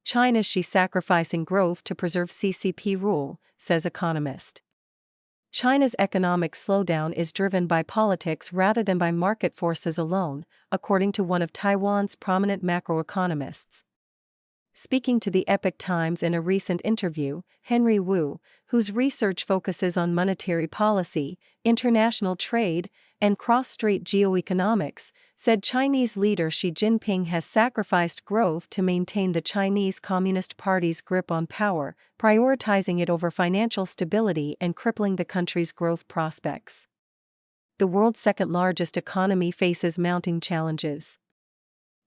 China's she sacrificing growth to preserve CCP rule, says Economist. China's economic slowdown is driven by politics rather than by market forces alone, according to one of Taiwan's prominent macroeconomists. Speaking to the Epoch Times in a recent interview, Henry Wu, whose research focuses on monetary policy, international trade, and cross-strait geoeconomics, said Chinese leader Xi Jinping has sacrificed growth to maintain the Chinese Communist Party's grip on power, prioritizing it over financial stability and crippling the country's growth prospects. The world's second-largest economy faces mounting challenges.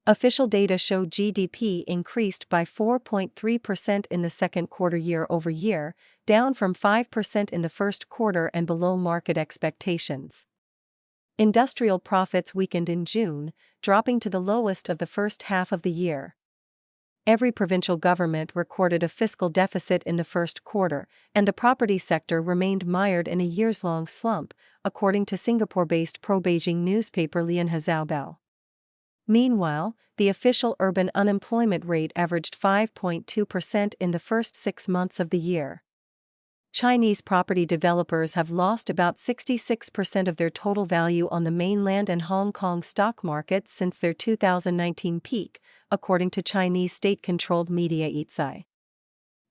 Official data show GDP increased by 4.3% in the second quarter year-over-year, down from 5% in the first quarter and below market expectations. Industrial profits weakened in June, dropping to the lowest of the first half of the year. Every provincial government recorded a fiscal deficit in the first quarter, and the property sector remained mired in a years-long slump, according to Singapore-based pro-Beijing newspaper Lian Hezaobao. Meanwhile, the official urban unemployment rate averaged 5.2% in the first 6 months of the year. Chinese property developers have lost about 66% of their total value on the mainland and Hong Kong stock markets since their 2019 peak, according to Chinese state-controlled media Yizai.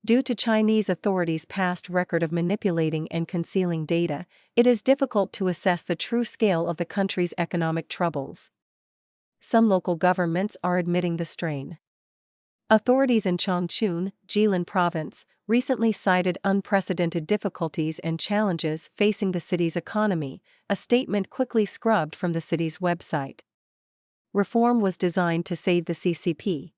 Due to Chinese authorities' past record of manipulating and concealing data, it is difficult to assess the true scale of the country's economic troubles. Some local governments are admitting the strain. Authorities in Changchun, Jilin Province, recently cited unprecedented difficulties and challenges facing the city's economy, a statement quickly scrubbed from the city's website. Reform was designed to save the CCP.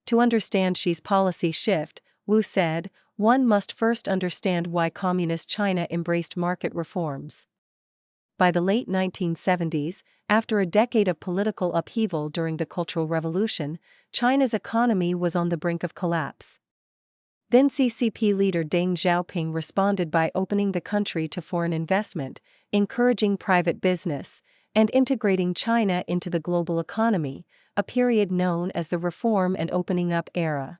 To understand Xi's policy shift, Wu said, one must first understand why Communist China embraced market reforms. By the late 1970s, after a decade of political upheaval during the Cultural Revolution, China's economy was on the brink of collapse. Then CCP leader Deng Xiaoping responded by opening the country to foreign investment, encouraging private business, and integrating China into the global economy, a period known as the Reform and Opening Up era.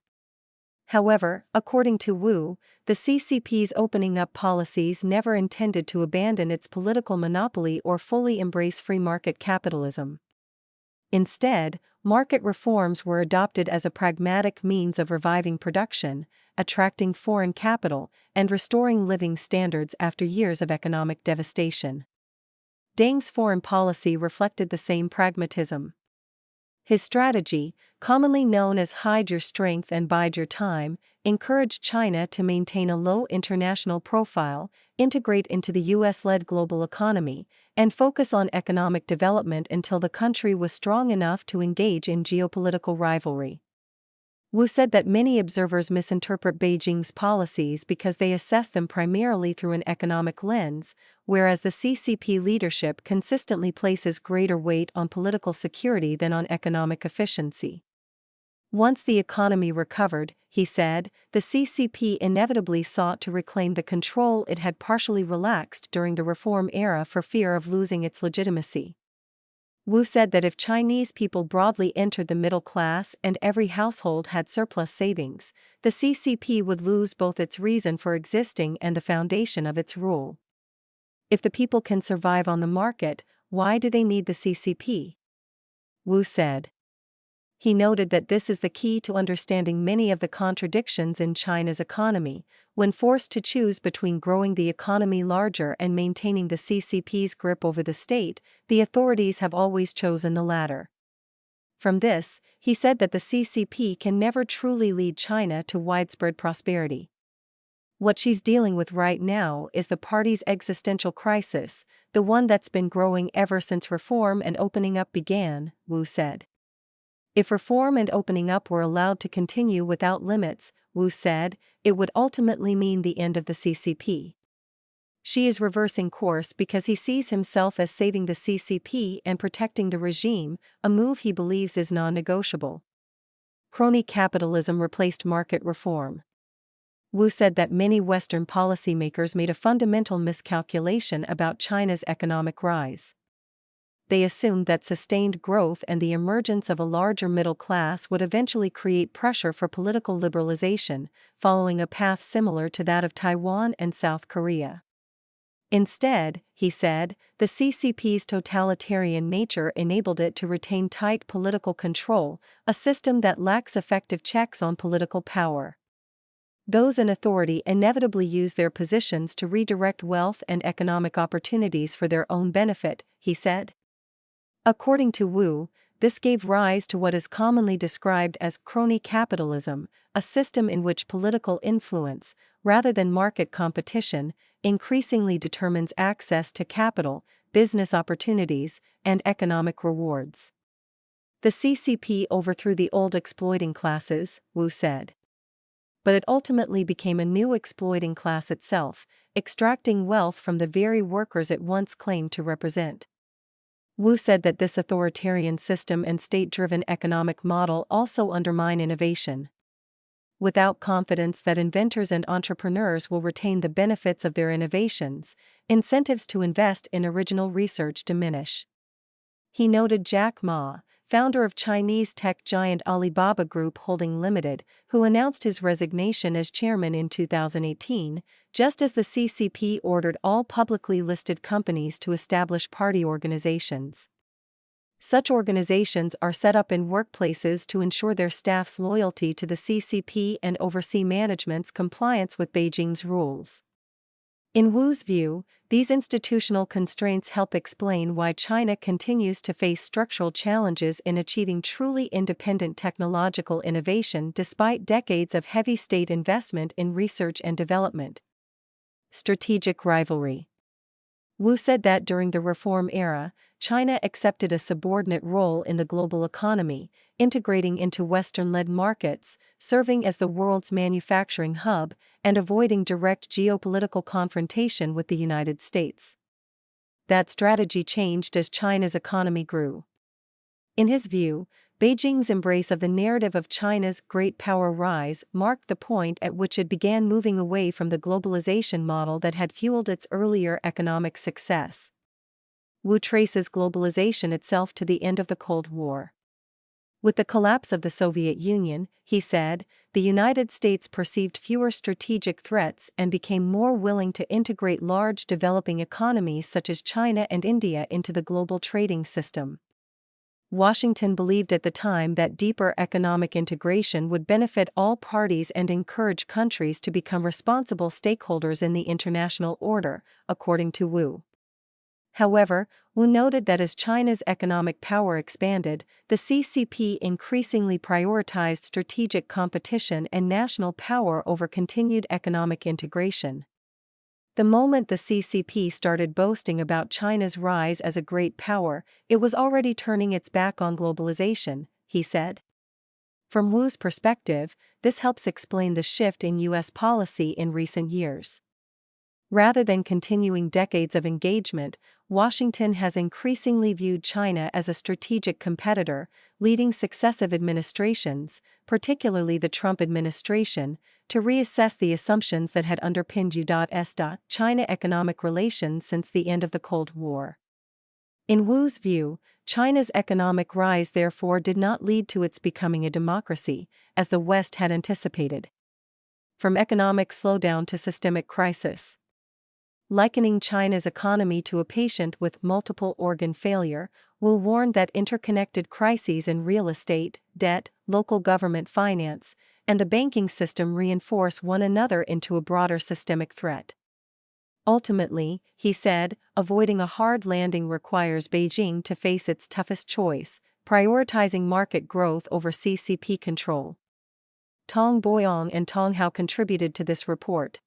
However, according to Wu, the CCP's opening up policies never intended to abandon its political monopoly or fully embrace free market capitalism. Instead, market reforms were adopted as a pragmatic means of reviving production, attracting foreign capital, and restoring living standards after years of economic devastation. Deng's foreign policy reflected the same pragmatism. His strategy, commonly known as hide your strength and bide your time, encouraged China to maintain a low international profile, integrate into the US-led global economy, and focus on economic development until the country was strong enough to engage in geopolitical rivalry. Wu said that many observers misinterpret Beijing's policies because they assess them primarily through an economic lens, whereas the CCP leadership consistently places greater weight on political security than on economic efficiency. Once the economy recovered, he said, the CCP inevitably sought to reclaim the control it had partially relaxed during the reform era for fear of losing its legitimacy. Wu said that if Chinese people broadly entered the middle class and every household had surplus savings, the CCP would lose both its reason for existing and the foundation of its rule. If the people can survive on the market, why do they need the CCP? Wu said. He noted that this is the key to understanding many of the contradictions in China's economy. When forced to choose between growing the economy larger and maintaining the CCP's grip over the state, the authorities have always chosen the latter. From this, he said that the CCP can never truly lead China to widespread prosperity. What she's dealing with right now is the party's existential crisis, the one that's been growing ever since reform and opening up began, Wu said. If reform and opening up were allowed to continue without limits, Wu said, it would ultimately mean the end of the CCP. Xi is reversing course because he sees himself as saving the CCP and protecting the regime, a move he believes is non-negotiable. Crony capitalism replaced market reform. Wu said that many Western policymakers made a fundamental miscalculation about China's economic rise. they assumed that sustained growth and the emergence of a larger middle class would eventually create pressure for political liberalization, following a path similar to that of Taiwan and South Korea. Instead, he said, the CCP's totalitarian nature enabled it to retain tight political control, a system that lacks effective checks on political power. Those in authority inevitably use their positions to redirect wealth and economic opportunities for their own benefit, he said. According to Wu, this gave rise to what is commonly described as crony capitalism, a system in which political influence, rather than market competition, increasingly determines access to capital, business opportunities, and economic rewards. The CCP overthrew the old exploiting classes, Wu said. But it ultimately became a new exploiting class itself, extracting wealth from the very workers it once claimed to represent. Wu said that this authoritarian system and state-driven economic model also undermine innovation. Without confidence that inventors and entrepreneurs will retain the benefits of their innovations, incentives to invest in original research diminish. He noted Jack Ma, founder of Chinese tech giant Alibaba Group Holding Limited, who announced his resignation as chairman in 2018, just as the CCP ordered all publicly listed companies to establish party organizations. Such organizations are set up in workplaces to ensure their staff's loyalty to the CCP and oversee management's compliance with Beijing's rules. In Wu's view, these institutional constraints help explain why China continues to face structural challenges in achieving truly independent technological innovation despite decades of heavy state investment in research and development. Strategic rivalry. Wu said that during the reform era, China accepted a subordinate role in the global economy, integrating into Western-led markets, serving as the world's manufacturing hub, and avoiding direct geopolitical confrontation with the United States. That strategy changed as China's economy grew. In his view, Beijing's embrace of the narrative of China's great power rise marked the point at which it began moving away from the globalization model that had fueled its earlier economic success. Wu traces globalization itself to the end of the Cold War. With the collapse of the Soviet Union, he said, the United States perceived fewer strategic threats and became more willing to integrate large developing economies such as China and India into the global trading system. Washington believed at the time that deeper economic integration would benefit all parties and encourage countries to become responsible stakeholders in the international order, according to Wu. However, Wu noted that as China's economic power expanded, the CCP increasingly prioritized strategic competition and national power over continued economic integration. The moment the CCP started boasting about China's rise as a great power, it was already turning its back on globalization, he said. From Wu's perspective, this helps explain the shift in U.S. policy in recent years. Rather than continuing decades of engagement, Washington has increasingly viewed China as a strategic competitor, leading successive administrations, particularly the Trump administration, to reassess the assumptions that had underpinned U.S. China economic relations since the end of the Cold War. In Wu's view, China's economic rise therefore did not lead to its becoming a democracy, as the West had anticipated. From economic slowdown to systemic crisis. Likening China's economy to a patient with multiple organ failure, Wu warned that interconnected crises in real estate, debt, local government finance, and the banking system reinforce one another into a broader systemic threat. Ultimately, he said, avoiding a hard landing requires Beijing to face its toughest choice, prioritizing market growth over CCP control. Tong Boyong and Tong Hao contributed to this report.